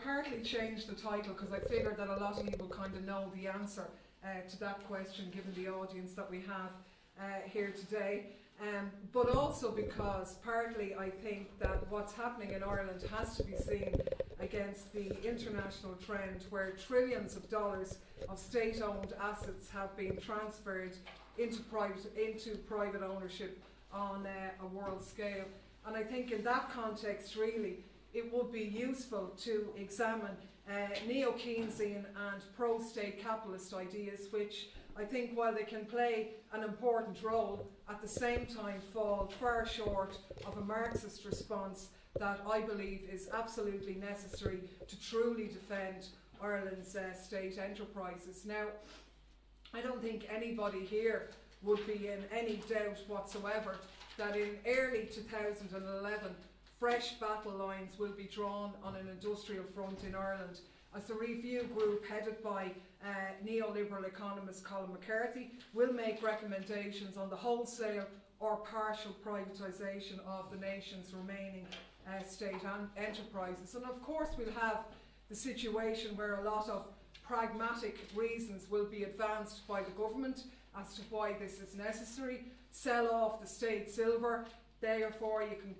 partly changed the title because I figured that a lot of you will kind of know the answer to that question given the audience that we have here today. But also because partly I think that what's happening in Ireland has to be seen against the international trend where trillions of dollars of state-owned assets have been transferred into private ownership on a world scale. And I think in that context really it would be useful to examine neo-Keynesian and pro-state capitalist ideas, which I think while they can play an important role, at the same time fall far short of a Marxist response that I believe is absolutely necessary to truly defend Ireland's state enterprises. Now, I don't think anybody here would be in any doubt whatsoever that in early 2011 fresh battle lines will be drawn on an industrial front in Ireland as the review group headed by neoliberal economist Colin McCarthy will make recommendations on the wholesale or partial privatisation of the nation's remaining state enterprises. And of course we'll have the situation where a lot of pragmatic reasons will be advanced by the government as to why this is necessary. Sell off the state silver, therefore you can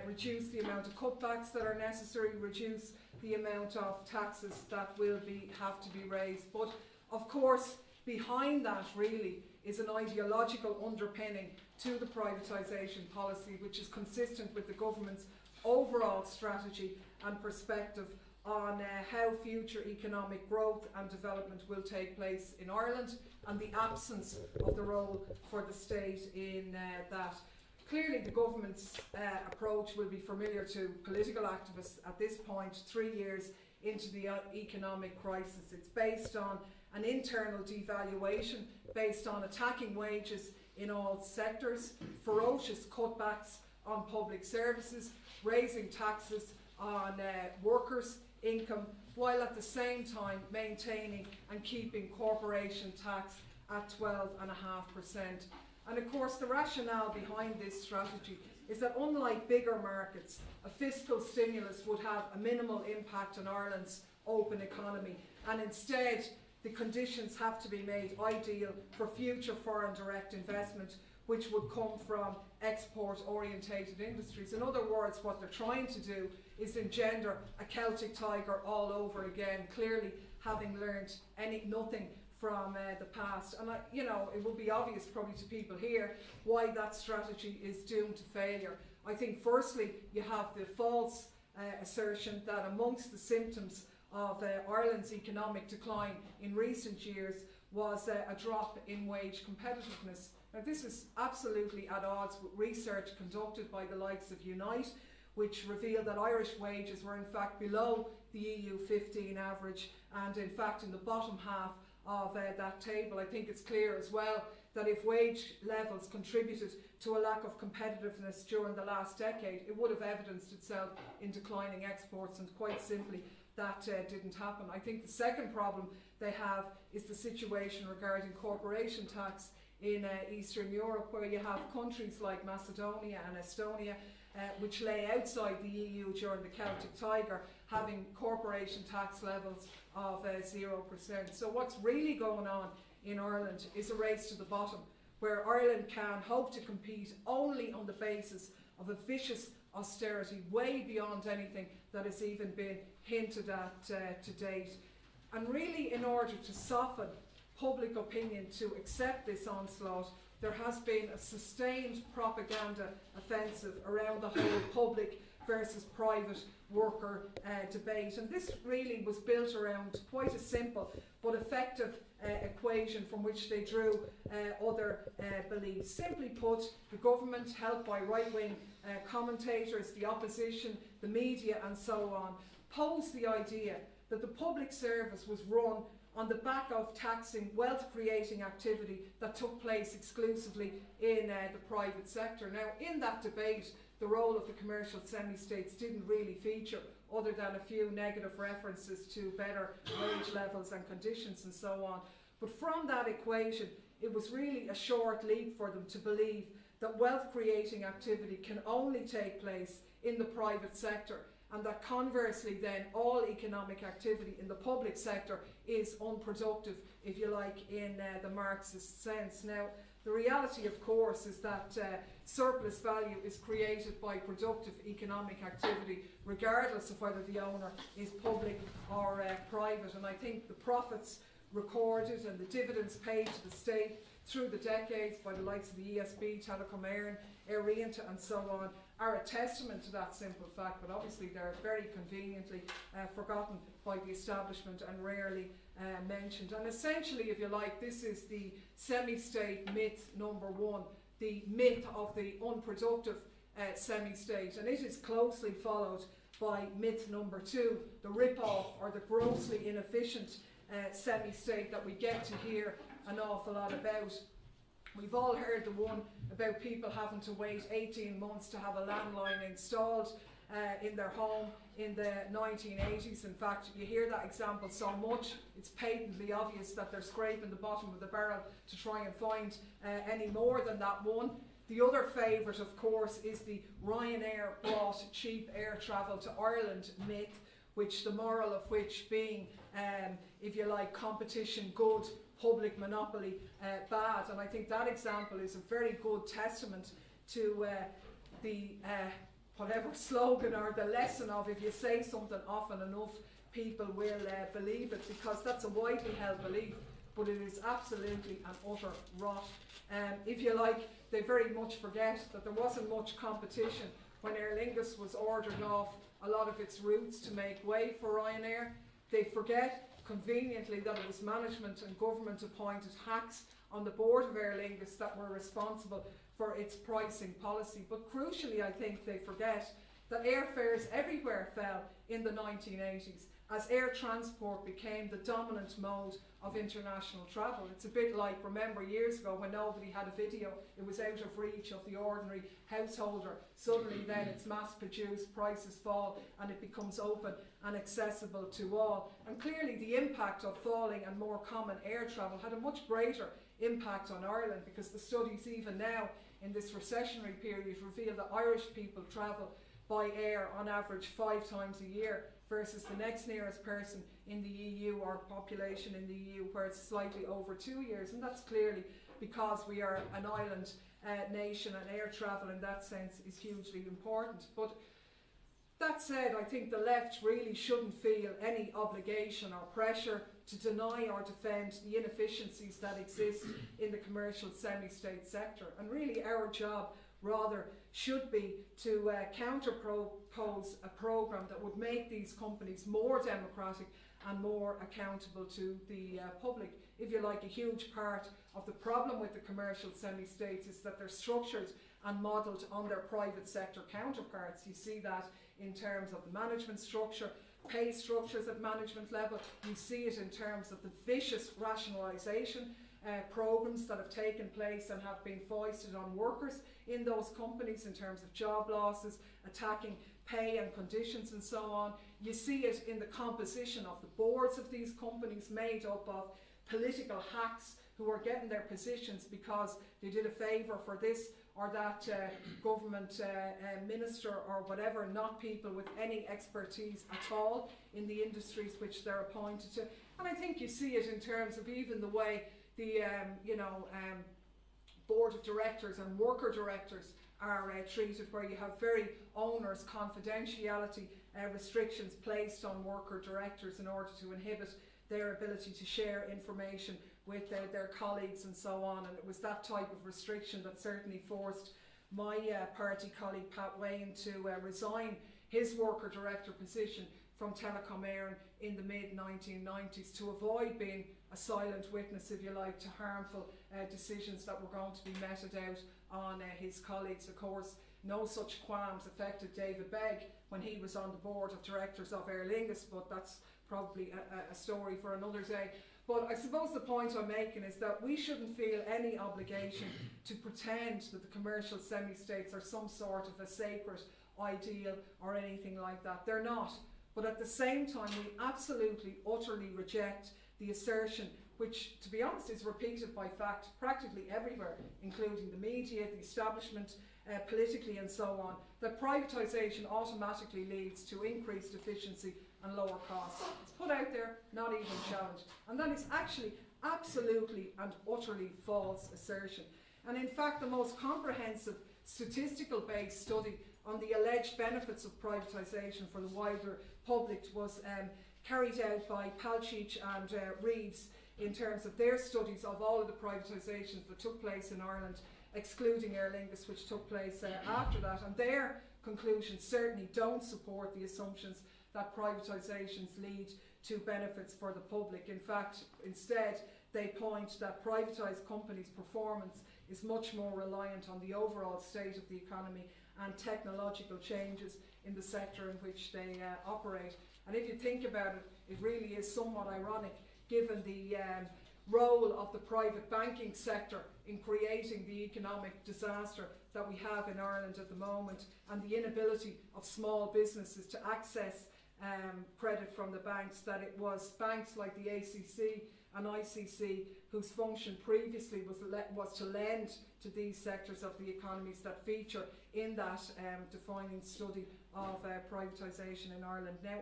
reduce the amount of cutbacks that are necessary, reduce the amount of taxes that will have to be raised. But of course behind that really is an ideological underpinning to the privatisation policy which is consistent with the government's overall strategy and perspective on how future economic growth and development will take place in Ireland and the absence of the role for the state in that. Clearly the government's approach will be familiar to political activists at this point, 3 years into the economic crisis. It's based on an internal devaluation, based on attacking wages in all sectors, ferocious cutbacks on public services, raising taxes on workers' income, while at the same time maintaining and keeping corporation tax at 12.5%. And of course the rationale behind this strategy is that unlike bigger markets, a fiscal stimulus would have a minimal impact on Ireland's open economy, and instead the conditions have to be made ideal for future foreign direct investment which would come from export-orientated industries. In other words, what they're trying to do is engender a Celtic tiger all over again, clearly having learned nothing from the past. And it will be obvious probably to people here why that strategy is doomed to failure. I think firstly you have the false assertion that amongst the symptoms of Ireland's economic decline in recent years was a drop in wage competitiveness. Now this is absolutely at odds with research conducted by the likes of Unite, which revealed that Irish wages were in fact below the EU 15 average, and in fact in the bottom half of that table. I think it's clear as well that if wage levels contributed to a lack of competitiveness during the last decade, it would have evidenced itself in declining exports, and quite simply that didn't happen. I think the second problem they have is the situation regarding corporation tax in Eastern Europe, where you have countries like Macedonia and Estonia which lay outside the EU during the Celtic Tiger, having corporation tax levels of 0%. So what's really going on in Ireland is a race to the bottom, where Ireland can hope to compete only on the basis of a vicious austerity way beyond anything that has even been hinted at to date. And really, in order to soften public opinion to accept this onslaught, there has been a sustained propaganda offensive around the whole public versus private worker debate. And this really was built around quite a simple but effective equation from which they drew other beliefs. Simply put, the government, helped by right-wing commentators, the opposition, the media and so on, posed the idea that the public service was run on the back of taxing wealth-creating activity that took place exclusively in the private sector. Now, in that debate, the role of the commercial semi-states didn't really feature, other than a few negative references to better wage levels and conditions and so on. But from that equation, it was really a short leap for them to believe that wealth-creating activity can only take place in the private sector, and that conversely then all economic activity in the public sector is unproductive, if you like, in the Marxist sense. Now, the reality, of course, is that surplus value is created by productive economic activity, regardless of whether the owner is public or private. And I think the profits recorded and the dividends paid to the state through the decades by the likes of the ESB, Telecom Éireann, Éireannta and so on are a testament to that simple fact, but obviously they're very conveniently forgotten by the establishment and rarely mentioned. And essentially, if you like, this is the semi-state myth number one, the myth of the unproductive semi-state, and it is closely followed by myth number two, the rip-off or the grossly inefficient semi-state that we get to hear an awful lot about. We've all heard the one about people having to wait 18 months to have a landline installed in their home in the 1980s. In fact, you hear that example so much, it's patently obvious that they're scraping the bottom of the barrel to try and find any more than that one. The other favourite, of course, is the Ryanair brought cheap air travel to Ireland myth, which the moral of which being, if you like, competition good, public monopoly bad. And I think that example is a very good testament to the whatever slogan or the lesson of if you say something often enough, people will believe it, because that's a widely held belief, but it is absolutely an utter rot. If you like, they very much forget that there wasn't much competition when Aer Lingus was ordered off a lot of its routes to make way for Ryanair. They forget conveniently that it was management and government appointed hacks on the board of Aer Lingus that were responsible for its pricing policy. But crucially, I think they forget that airfares everywhere fell in the 1980s as air transport became the dominant mode of international travel. It's a bit like, remember years ago when nobody had a video, it was out of reach of the ordinary householder. Suddenly then it's mass produced, prices fall, and it becomes open and accessible to all. And clearly the impact of falling and more common air travel had a much greater impact on Ireland, because the studies even now in this recessionary period reveal that Irish people travel by air on average 5 times a year versus the next nearest person in the EU or population in the EU, where it's slightly over 2 years. And that's clearly because we are an island nation, and air travel in that sense is hugely important. But that said, I think the left really shouldn't feel any obligation or pressure to deny or defend the inefficiencies that exist in the commercial semi-state sector. And really our job rather should be to counter-propose a programme that would make these companies more democratic and more accountable to the public. If you like, a huge part of the problem with the commercial semi-states is that they're structured and modelled on their private sector counterparts. You see that in terms of the management structure, pay structures at management level. You see it in terms of the vicious rationalisation programmes that have taken place and have been foisted on workers in those companies in terms of job losses, attacking pay and conditions and so on. You see it in the composition of the boards of these companies, made up of political hacks who are getting their positions because they did a favour for this or that government minister or whatever, not people with any expertise at all in the industries which they're appointed to. And I think you see it in terms of even the way the board of directors and worker directors are treated, where you have very onerous confidentiality restrictions placed on worker directors in order to inhibit their ability to share information with their colleagues and so on. And it was that type of restriction that certainly forced my party colleague Pat Wayne to resign his worker director position from Telecom Éireann in the mid-1990s to avoid being a silent witness, if you like, to harmful decisions that were going to be meted out on his colleagues. Of course, no such qualms affected David Begg when he was on the board of directors of Aer Lingus, but that's probably a story for another day. But I suppose the point I'm making is that we shouldn't feel any obligation to pretend that the commercial semi-states are some sort of a sacred ideal or anything like that. They're not. But at the same time, we absolutely, utterly reject the assertion, which, to be honest, is repeated by fact practically everywhere, including the media, the establishment, politically and so on, that privatisation automatically leads to increased efficiency and lower costs. It's put out there, not even challenged. And that is actually absolutely and utterly false assertion. And in fact, the most comprehensive statistical-based study on the alleged benefits of privatisation for the wider public was carried out by Palchich and Reeves in terms of their studies of all of the privatisations that took place in Ireland, excluding Aer Lingus, which took place after that. And their conclusions certainly don't support the assumptions that privatisations lead to benefits for the public. In fact, instead, they point that privatised companies' performance is much more reliant on the overall state of the economy and technological changes in the sector in which they operate. And if you think about it, it really is somewhat ironic, given the role of the private banking sector in creating the economic disaster that we have in Ireland at the moment, and the inability of small businesses to access credit from the banks, that it was banks like the ACC and ICC whose function previously was to lend to these sectors of the economies that feature in that defining study of privatisation in Ireland. Now,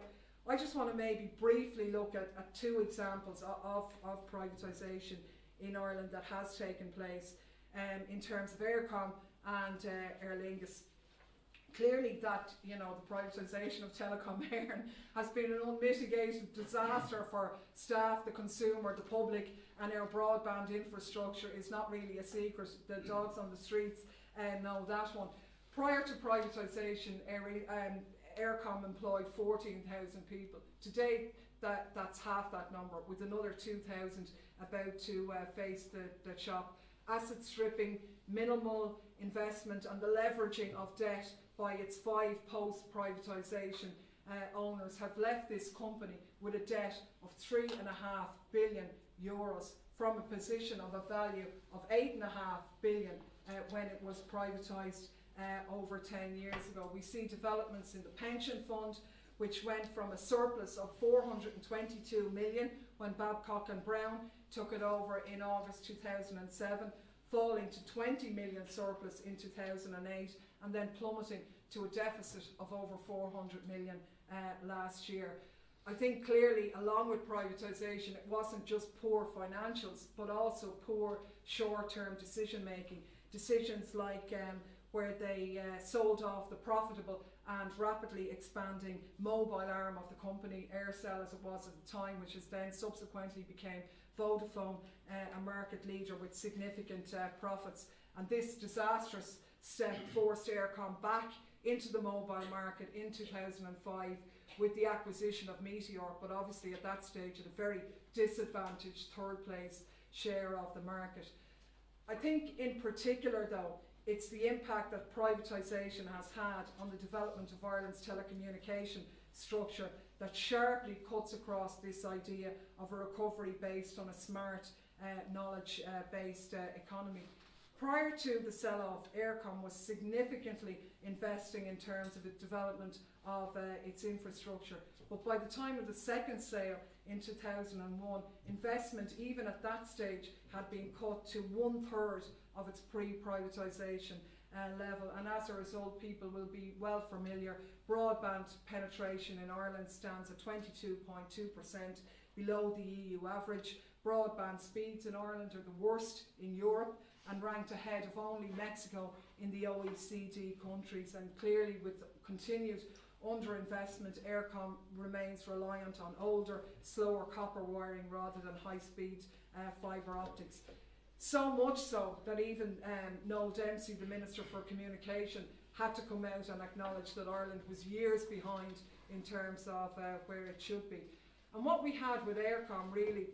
I just want to maybe briefly look at two examples of privatisation in Ireland that has taken place in terms of Eircom and Aer Lingus. Clearly that, the privatisation of Telecom Éireann has been an unmitigated disaster for staff, the consumer, the public, and our broadband infrastructure is not really a secret. The dogs on the streets know that one. Prior to privatisation, Eircom employed 14,000 people. Today, that's half that number, with another 2,000 about to face the chop. Asset stripping, minimal investment, and the leveraging of debt by its 5 post-privatisation owners have left this company with a debt of €3.5 billion from a position of a value of €8.5 billion when it was privatised over 10 years ago. We see developments in the pension fund, which went from a surplus of 422 million when Babcock and Brown took it over in August 2007, falling to 20 million surplus in 2008, and then plummeting to a deficit of over 400 million last year. I think clearly, along with privatisation, it wasn't just poor financials, but also poor short-term decision making. Decisions like where they sold off the profitable and rapidly expanding mobile arm of the company, Aircell as it was at the time, which has then subsequently became Vodafone, a market leader with significant profits. And this disastrous step forced Eircom back into the mobile market in 2005 with the acquisition of Meteor, but obviously at that stage at a very disadvantaged third place share of the market. I think in particular though, it's the impact that privatisation has had on the development of Ireland's telecommunication structure that sharply cuts across this idea of a recovery based on a smart, knowledge-based economy. Prior to the sell-off, Eircom was significantly investing in terms of the development of its infrastructure. But by the time of the second sale in 2001, investment even at that stage had been cut to 1/3 of its pre-privatisation level. And as a result, people will be well familiar, broadband penetration in Ireland stands at 22.2%, below the EU average. Broadband speeds in Ireland are the worst in Europe and ranked ahead of only Mexico in the OECD countries. And clearly, with continued underinvestment, Eircom remains reliant on older, slower copper wiring rather than high-speed fibre optics. So much so that even Noel Dempsey, the Minister for Communication, had to come out and acknowledge that Ireland was years behind in terms of where it should be. And what we had with Eircom really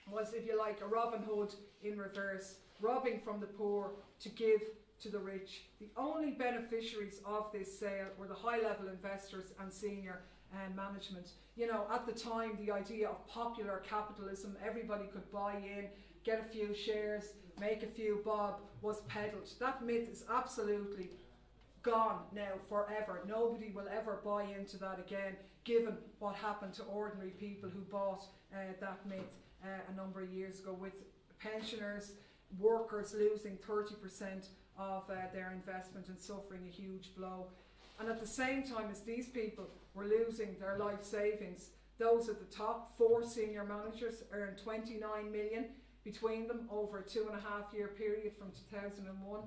was, if you like, a Robin Hood in reverse, robbing from the poor to give to the rich. The only beneficiaries of this sale were the high-level investors and senior management. At the time, the idea of popular capitalism, everybody could buy in, get a few shares, make a few bob, was peddled. That myth is absolutely gone now forever. Nobody will ever buy into that again, given what happened to ordinary people who bought that myth. a number of years ago, with pensioners, workers losing 30% of their investment and suffering a huge blow. And at the same time as these people were losing their life savings, those at the top 4 senior managers earned 29 million between them over a 2.5-year period from 2001.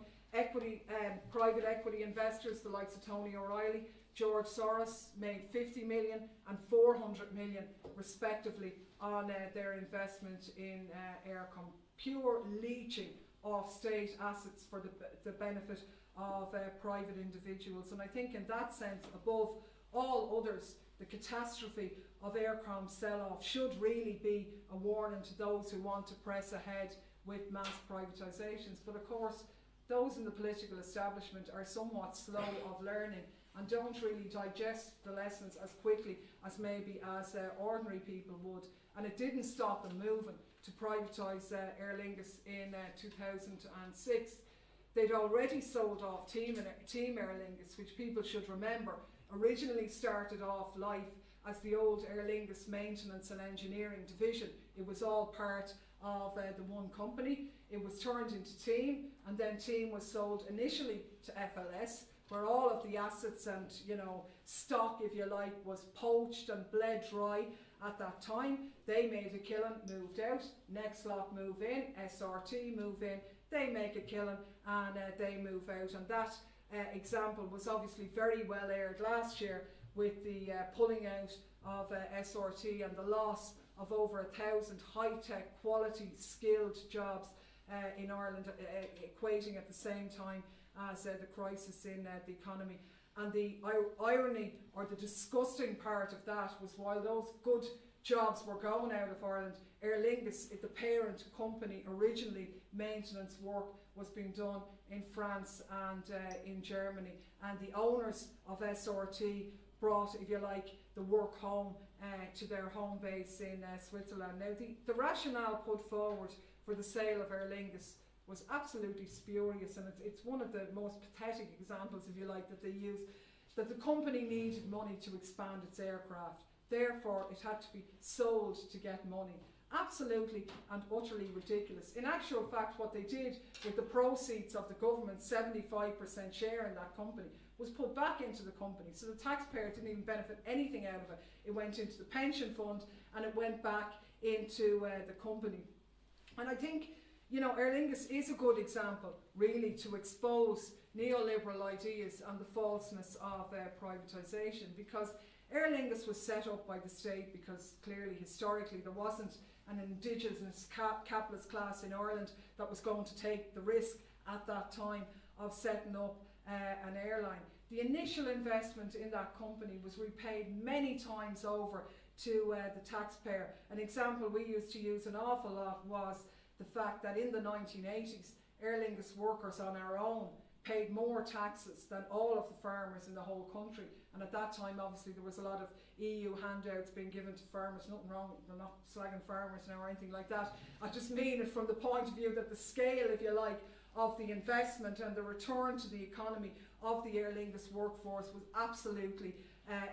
Private equity investors, the likes of Tony O'Reilly, George Soros, made 50 million and 400 million respectively on their investment in Eircom. Pure leeching of state assets for the benefit of private individuals. And I think in that sense, above all others, the catastrophe of Eircom's sell-off should really be a warning to those who want to press ahead with mass privatisations. But of course, those in the political establishment are somewhat slow of learning and don't really digest the lessons as quickly as maybe as ordinary people would. And it didn't stop them moving to privatise Aer Lingus in 2006. They'd already sold off Team Aer Lingus, which people should remember originally started off life as the old Aer Lingus Maintenance and Engineering Division. It was all part of the one company. It was turned into Team, and then Team was sold initially to FLS, where all of the assets and stock, if you like, was poached and bled dry at that time. They made a killing, moved out. Next lot move in, SRT move in, they make a killing and they move out. And that example was obviously very well aired last year with the pulling out of SRT and the loss of over 1,000 high-tech, quality, skilled jobs in Ireland, equating at the same time as the crisis in the economy. And the irony, or the disgusting part of that, was while those good jobs were going out of Ireland, Aer Lingus, the parent company, originally maintenance work was being done in France and in Germany, and the owners of SRT brought, if you like, the work home to their home base in Switzerland. Now, the rationale put forward for the sale of Aer Lingus was absolutely spurious, and it's one of the most pathetic examples, if you like, that they use, that the company needed money to expand its aircraft. Therefore, it had to be sold to get money. Absolutely and utterly ridiculous. In actual fact, what they did with the proceeds of the government's 75% share in that company was put back into the company. So the taxpayer didn't even benefit anything out of it. It went into the pension fund and it went back into the company. And I think, Aer Lingus is a good example, really, to expose neoliberal ideas and the falseness of privatisation, because Aer Lingus was set up by the state because clearly, historically, there wasn't an indigenous capitalist class in Ireland that was going to take the risk at that time of setting up an airline. The initial investment in that company was repaid many times over to the taxpayer. An example we used to use an awful lot was the fact that in the 1980s, Aer Lingus workers on our own paid more taxes than all of the farmers in the whole country. And at that time, obviously, there was a lot of EU handouts being given to farmers. Nothing wrong, they're not slagging farmers now or anything like that. I just mean it from the point of view that the scale, if you like, of the investment and the return to the economy of the Aer Lingus workforce was absolutely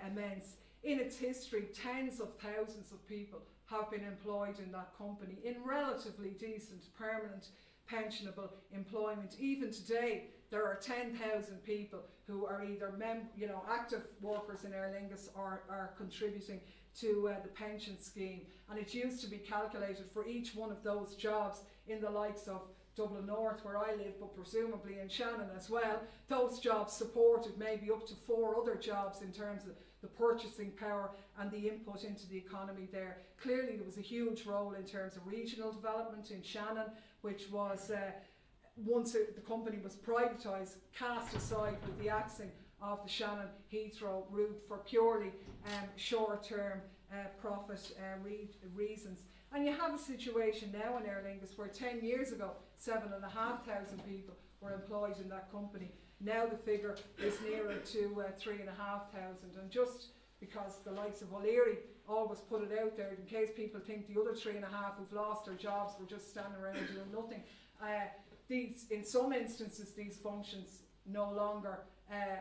immense. In its history, tens of thousands of people have been employed in that company in relatively decent, permanent, pensionable employment. Even today, there are 10,000 people who are either active workers in Aer Lingus or are contributing to the pension scheme. And it used to be calculated for each one of those jobs in the likes of Dublin North, where I live, but presumably in Shannon as well, those jobs supported maybe up to 4 other jobs in terms of the purchasing power and the input into the economy there. Clearly there was a huge role in terms of regional development in Shannon, which was, once the company was privatised, cast aside with the axing of the Shannon Heathrow route for purely short-term profit reasons. And you have a situation now in Aer Lingus where 10 years ago, 7,500 people were employed in that company. Now the figure is nearer to 3,500. And just because the likes of O'Leary always put it out there in case people think the other 3,500 who've lost their jobs were just standing around doing nothing. In some instances, these functions no longer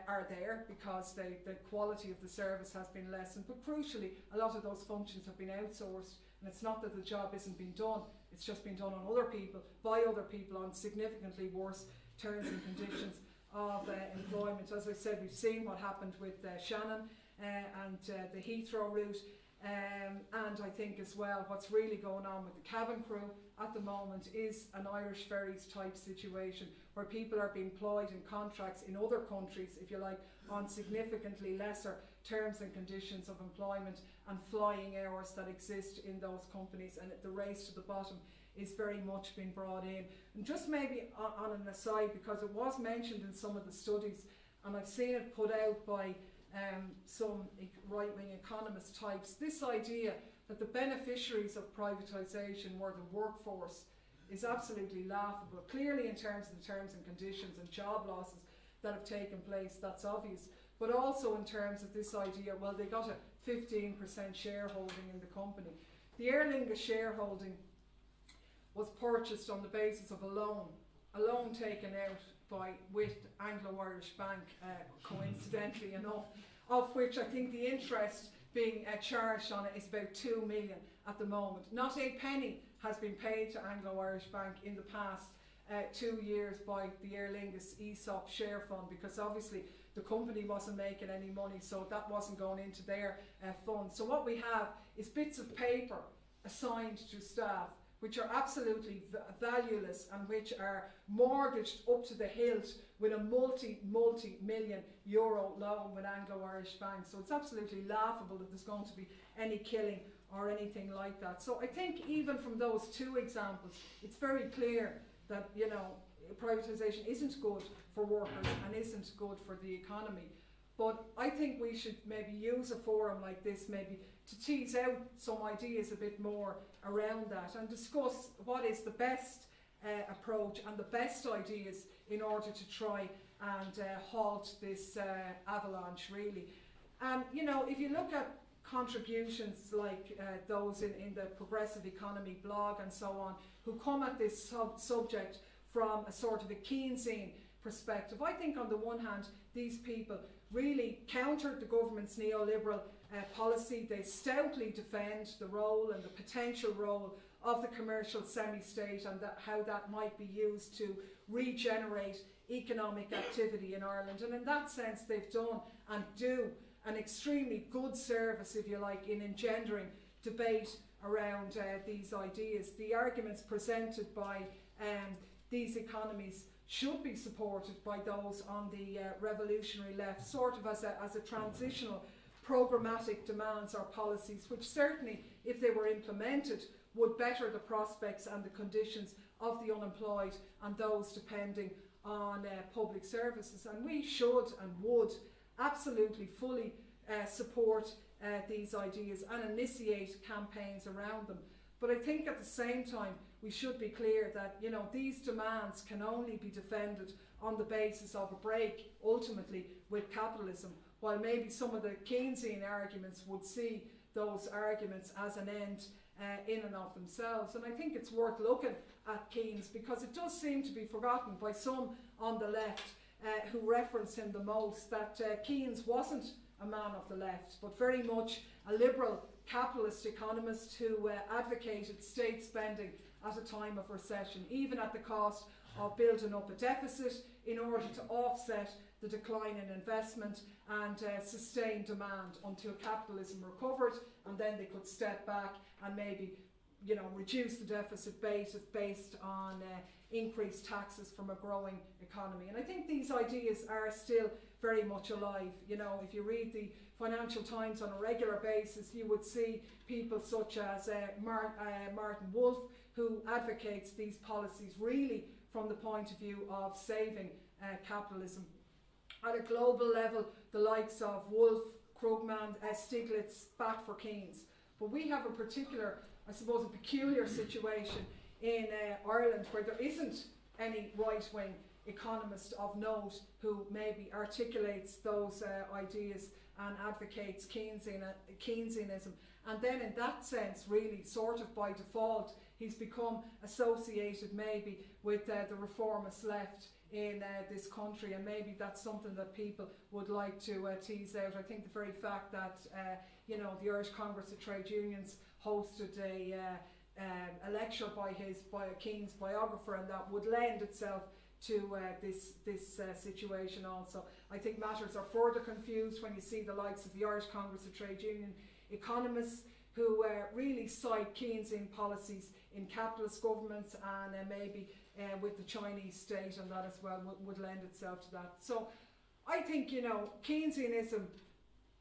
are there because the quality of the service has been lessened. But crucially, a lot of those functions have been outsourced And it's not that the job isn't being done, it's just being done on other people, by other people, on significantly worse terms and conditions of employment. As I said, we've seen what happened with Shannon and the Heathrow route. And I think as well what's really going on with the cabin crew at the moment is an Irish Ferries type situation where people are being employed in contracts in other countries, if you like, on significantly lesser terms and conditions of employment and flying hours that exist in those companies, and the race to the bottom is very much being brought in. And just maybe on an aside, because it was mentioned in some of the studies and I've seen it put out by some right-wing economist types, this idea that the beneficiaries of privatisation were the workforce is absolutely laughable. Clearly in terms of the terms and conditions and job losses that have taken place, that's obvious, but also in terms of this idea, well, they got a 15% shareholding in the company. The Aer Lingus shareholding was purchased on the basis of a loan taken out with Anglo-Irish Bank, coincidentally enough, of which I think the interest being charged on it is about 2 million at the moment. Not a penny has been paid to Anglo-Irish Bank in the past 2 years by the Aer Lingus ESOP share fund, because obviously the company wasn't making any money, so that wasn't going into their fund. So what we have is bits of paper assigned to staff which are absolutely valueless and which are mortgaged up to the hilt with a multi-million euro loan with Anglo-Irish Bank. So it's absolutely laughable that there's going to be any killing or anything like that. So I think even from those two examples, it's very clear that, you know, privatisation isn't good for workers and isn't good for the economy. But I think we should maybe use a forum like this maybe to tease out some ideas a bit more around that and discuss what is the best approach and the best ideas in order to try and halt this avalanche, really. And you know, if you look at contributions like those in the Progressive Economy blog and so on, who come at this subject from a sort of a Keynesian perspective, I think on the one hand these people really countered the government's neoliberal policy. They stoutly defend the role and the potential role of the commercial semi-state and how that might be used to regenerate economic activity in Ireland. And in that sense they've done and do an extremely good service, if you like, in engendering debate around these ideas. The arguments presented by these economies should be supported by those on the revolutionary left, sort of as a transitional programmatic demands or policies, which certainly, if they were implemented, would better the prospects and the conditions of the unemployed and those depending on public services. And we should and would absolutely fully support these ideas and initiate campaigns around them. But I think at the same time we should be clear that, you know, these demands can only be defended on the basis of a break ultimately with capitalism, while maybe some of the Keynesian arguments would see those arguments as an end in and of themselves. And I think it's worth looking at Keynes, because it does seem to be forgotten by some on the left who reference him the most, that Keynes wasn't a man of the left, but very much a liberal capitalist economist who advocated state spending at a time of recession, even at the cost of building up a deficit in order to offset the decline in investment and sustain demand until capitalism recovered, and then they could step back and maybe, you know, reduce the deficit based on increased taxes from a growing economy. And I think these ideas are still very much alive. You know, if you read the Financial Times on a regular basis, you would see people such as Martin Wolf, who advocates these policies really from the point of view of saving capitalism. At a global level, the likes of Wolf, Krugman, Stiglitz back for Keynes. But we have a particular, I suppose, a peculiar situation in Ireland where there isn't any right-wing economist of note who maybe articulates those ideas and advocates Keynesianism. And then in that sense, really, sort of by default, he's become associated maybe with the reformist left in this country, and maybe that's something that people would like to tease out. I think the very fact that the Irish Congress of Trade Unions hosted a lecture by Keane's biographer, and that would lend itself to this situation also. I think matters are further confused when you see the likes of the Irish Congress of Trade Union economists who really cite Keynesian policies in capitalist governments, and maybe with the Chinese state, and that as well would lend itself to that. So I think, Keynesianism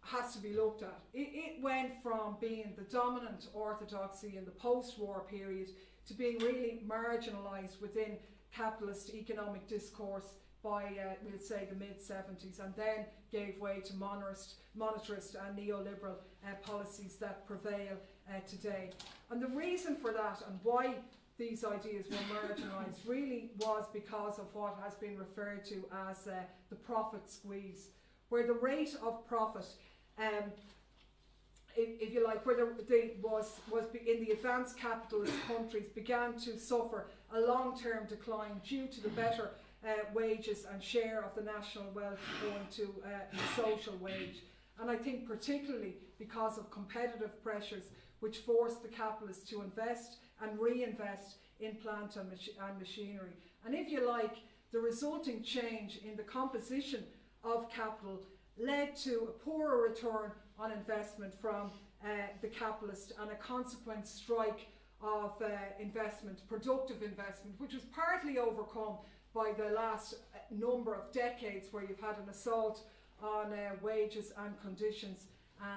has to be looked at. It went from being the dominant orthodoxy in the post-war period to being really marginalised within capitalist economic discourse by, we'll say, the mid-70s, and then gave way to monetarist and neoliberal policies that prevail today. And the reason for that, and why these ideas were marginalised, really was because of what has been referred to as the profit squeeze, where the rate of profit, if you like, where was in the advanced capitalist countries began to suffer a long-term decline due to the better wages and share of the national wealth going to the social wage. And I think particularly because of competitive pressures which forced the capitalists to invest and reinvest in plant and machinery. And if you like, the resulting change in the composition of capital led to a poorer return on investment from the capitalist, and a consequent strike of investment, productive investment, which was partly overcome by the last number of decades where you've had an assault on wages and conditions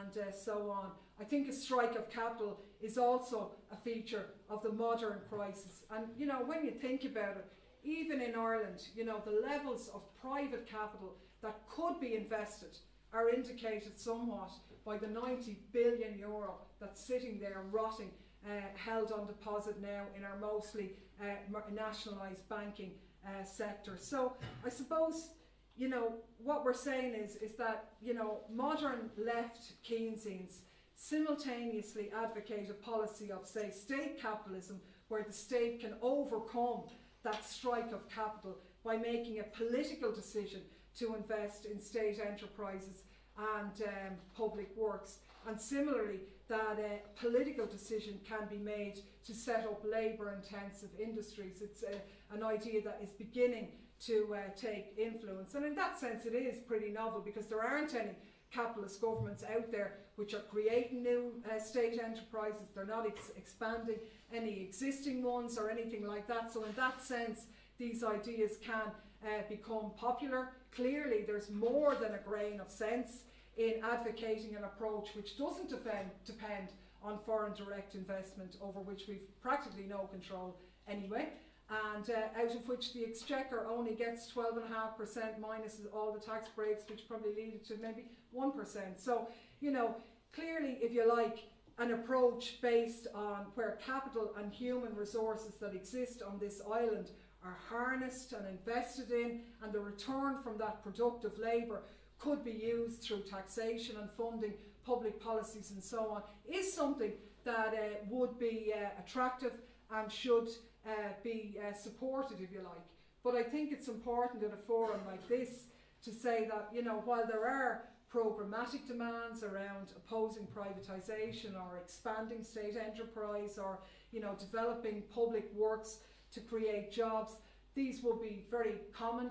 and so on. I think a strike of capital is also a feature of the modern crisis. And when you think about it, even in Ireland, the levels of private capital that could be invested are indicated somewhat by the 90 billion euro that's sitting there rotting, held on deposit now in our mostly nationalised banking sector. So I suppose, what we're saying is that, modern left Keynesians simultaneously advocate a policy of, say, state capitalism, where the state can overcome that strike of capital by making a political decision to invest in state enterprises and public works. And similarly, that a political decision can be made to set up labour-intensive industries. It's an idea that is beginning to take influence. And in that sense, it is pretty novel, because there aren't any capitalist governments out there which are creating new state enterprises. They're not expanding any existing ones or anything like that. So in that sense, these ideas can become popular. Clearly, there's more than a grain of sense in advocating an approach which doesn't depend on foreign direct investment, over which we've practically no control anyway, and out of which the Exchequer only gets 12.5% minus all the tax breaks, which probably lead to maybe 1%. So, clearly, if you like, an approach based on where capital and human resources that exist on this island are harnessed and invested in, and the return from that productive labour could be used through taxation and funding public policies and so on, is something that would be attractive and should be supported, if you like. But I think it's important at a forum like this to say that, while there are programmatic demands around opposing privatisation or expanding state enterprise or, developing public works to create jobs, these will be very common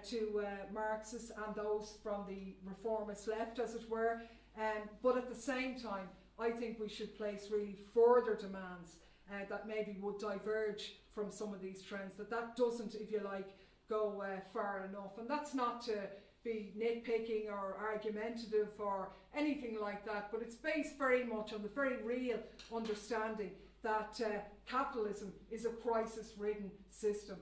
to Marxists and those from the reformist left, as it were. But at the same time, I think we should place really further demands that maybe would diverge from some of these trends, that doesn't, if you like, go far enough. And that's not to be nitpicking or argumentative or anything like that, but it's based very much on the very real understanding that capitalism is a crisis-ridden system.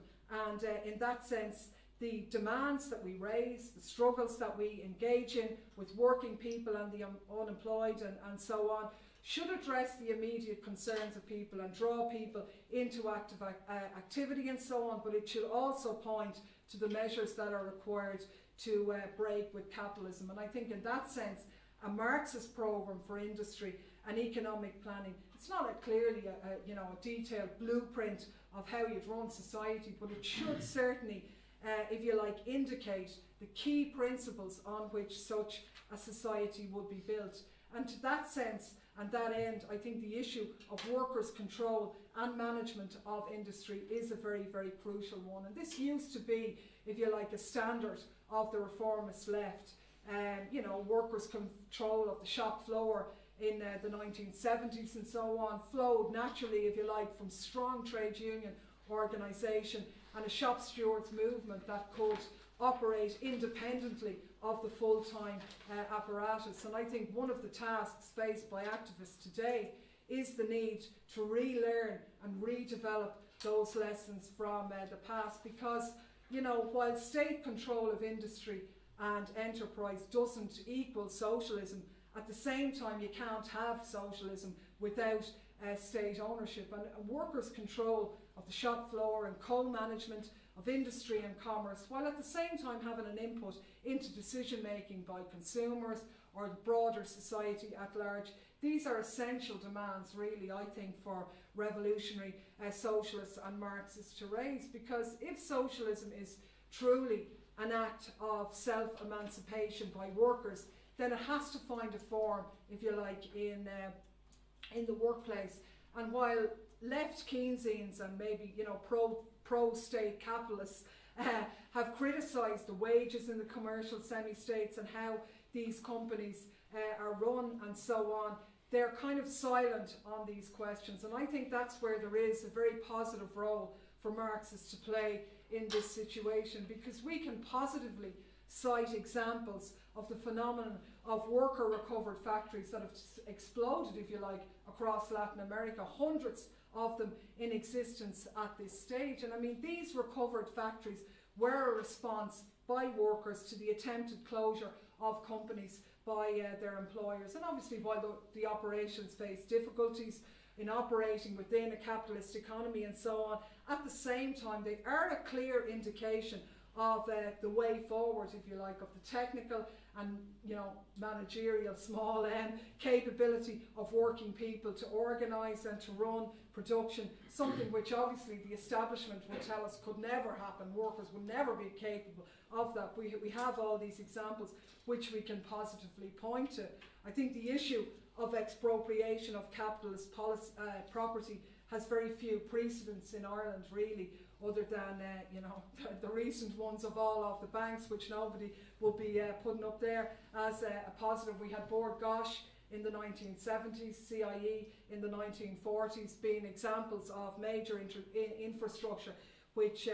And in that sense, the demands that we raise, the struggles that we engage in with working people and the unemployed and so on, should address the immediate concerns of people and draw people into active activity and so on, but it should also point to the measures that are required to break with capitalism. And I think in that sense, a Marxist programme for industry and economic planning, it's not clearly a detailed blueprint of how you'd run society, but it should certainly if you like, indicate the key principles on which such a society would be built. And to that sense and that end, I think the issue of workers' control and management of industry is a very, very crucial one. And this used to be, if you like, a standard of the reformist left. You know, workers' control of the shop floor in the 1970s and so on flowed naturally, if you like, from strong trade union organisation and a shop stewards movement that could operate independently of the full-time apparatus. And I think one of the tasks faced by activists today is the need to relearn and redevelop those lessons from the past, because, you know, while state control of industry and enterprise doesn't equal socialism, at the same time you can't have socialism without state ownership. And workers' control of the shop floor and co-management of industry and commerce, while at the same time having an input into decision making by consumers or the broader society at large. These are essential demands, really, I think, for revolutionary socialists and Marxists to raise, because if socialism is truly an act of self-emancipation by workers, then it has to find a form, if you like, in the workplace. And while left Keynesians and maybe, you know, pro-state capitalists have criticised the wages in the commercial semi-states and how these companies are run and so on, they're kind of silent on these questions. And I think that's where there is a very positive role for Marxists to play in this situation, because we can positively cite examples of the phenomenon of worker recovered factories that have exploded, if you like, across Latin America, hundreds of them in existence at this stage. And I mean, these recovered factories were a response by workers to the attempted closure of companies by their employers. And obviously, while the operations face difficulties in operating within a capitalist economy and so on, at the same time they are a clear indication of the way forward, if you like, of the technical and, you know, managerial small m capability of working people to organise and to run production, something which obviously the establishment would tell us could never happen. Workers would never be capable of that. We have all these examples which we can positively point to. I think the issue of expropriation of capitalist property has very few precedents in Ireland, really, other than you know, the recent ones of all of the banks, which nobody will be putting up there as a positive. We had Bord Gáis in the 1970s, CIE in the 1940s, being examples of major infrastructure which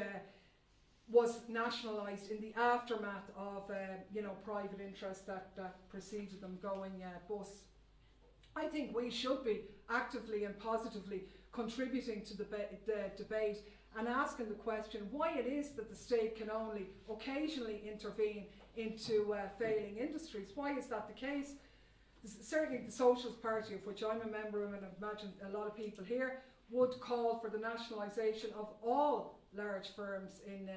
was nationalised in the aftermath of you know, private interest that preceded them going bust. I think we should be actively and positively contributing to the debate and asking the question why it is that the state can only occasionally intervene into failing industries. Why is that the case? Certainly the Socialist Party, of which I'm a member of, and I imagine a lot of people here, would call for the nationalisation of all large firms in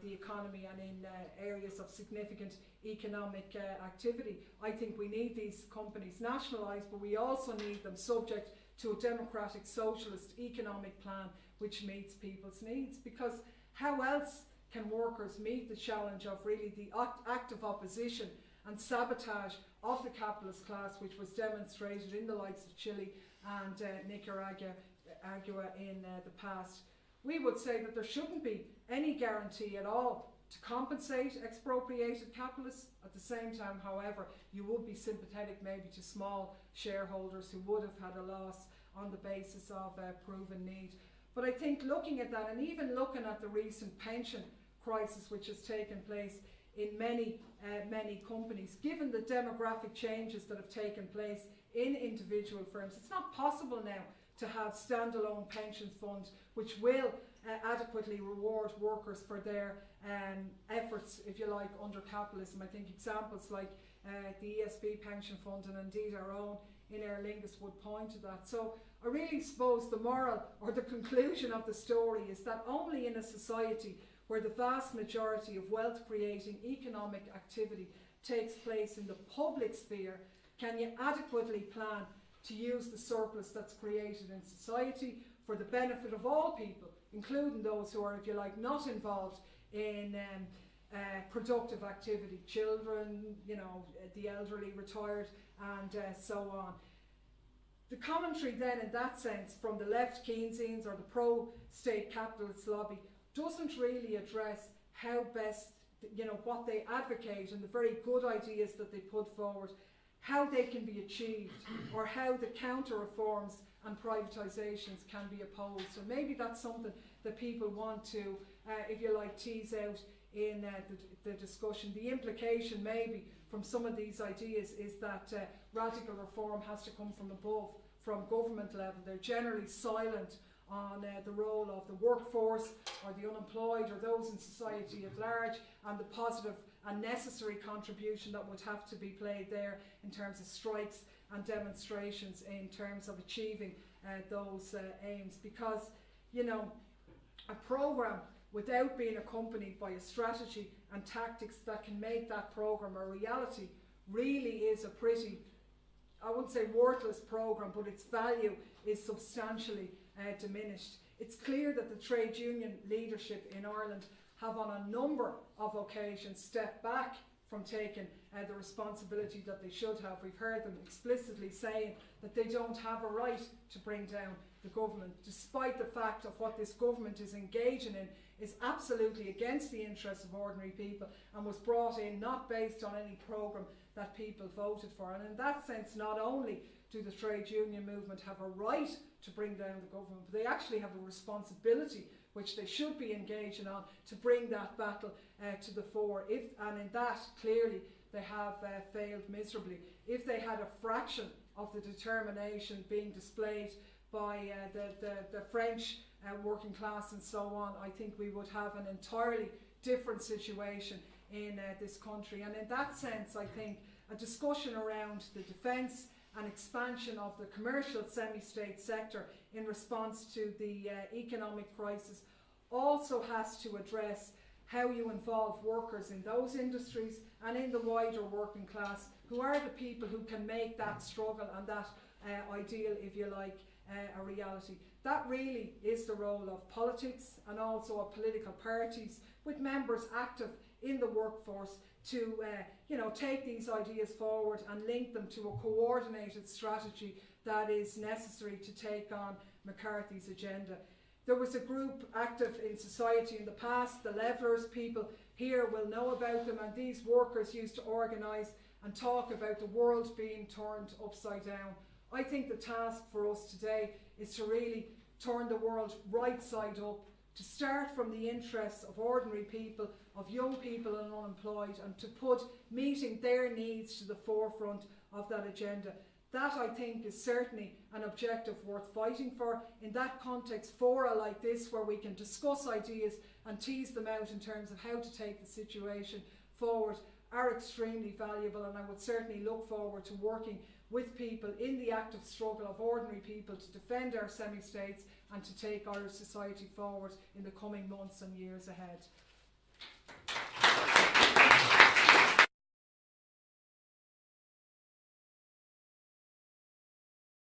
the economy and in areas of significant economic activity. I think we need these companies nationalised, but we also need them subject to a democratic socialist economic plan which meets people's needs, because how else can workers meet the challenge of really the active opposition and sabotage of the capitalist class, which was demonstrated in the likes of Chile and Nicaragua in the past? We would say that there shouldn't be any guarantee at all to compensate expropriated capitalists. At the same time, however, you would be sympathetic maybe to small shareholders who would have had a loss on the basis of proven need. But I think looking at that, and even looking at the recent pension crisis which has taken place in many companies, given the demographic changes that have taken place in individual firms, it's not possible now to have standalone pension funds which will adequately reward workers for their efforts, if you like, under capitalism. I think examples like the ESB pension fund and indeed our own in Aer Lingus would point to that. So I really suppose the moral or the conclusion of the story is that only in a society where the vast majority of wealth creating economic activity takes place in the public sphere can you adequately plan to use the surplus that's created in society for the benefit of all people, including those who are, if you like, not involved in productive activity, children, you know, the elderly, retired, and so on. The commentary then in that sense from the left Keynesians or the pro-state capitalist lobby doesn't really address how best, you know, what they advocate and the very good ideas that they put forward, how they can be achieved, or how the counter reforms and privatisations can be opposed. So maybe that's something that people want to, if you like, tease out in the discussion. The implication maybe from some of these ideas is that radical reform has to come from above, from government level. They're generally silent on the role of the workforce or the unemployed or those in society at large, and the positive and necessary contribution that would have to be played there in terms of strikes and demonstrations in terms of achieving those aims. Because, you know, a programme without being accompanied by a strategy and tactics that can make that programme a reality really is a pretty, I wouldn't say worthless programme, but its value is substantially diminished. It's clear that the trade union leadership in Ireland have on a number of occasions stepped back from taking the responsibility that they should have. We've heard them explicitly saying that they don't have a right to bring down the government, despite the fact of what this government is engaging in is absolutely against the interests of ordinary people and was brought in not based on any programme that people voted for. And in that sense, not only do the trade union movement have a right to bring down the government, but they actually have a responsibility which they should be engaging on to bring that battle to the fore. And in that, clearly, they have failed miserably. If they had a fraction of the determination being displayed by the French working class and so on, I think we would have an entirely different situation in this country. And in that sense, I think a discussion around the defence and expansion of the commercial semi-state sector in response to the economic crisis also has to address how you involve workers in those industries and in the wider working class, who are the people who can make that struggle and that ideal, if you like, a reality. That really is the role of politics and also of political parties with members active in the workforce to take these ideas forward and link them to a coordinated strategy that is necessary to take on McCarthy's agenda. There was a group active in society in the past, the Levellers. People here will know about them, and these workers used to organise and talk about the world being turned upside down. I think the task for us today is to really turn the world right side up, to start from the interests of ordinary people, of young people and unemployed, and to put meeting their needs to the forefront of that agenda. That, I think, is certainly an objective worth fighting for. In that context, fora like this, where we can discuss ideas and tease them out in terms of how to take the situation forward, are extremely valuable, and I would certainly look forward to working with people in the active struggle of ordinary people to defend our semi-states and to take Irish society forward in the coming months and years ahead.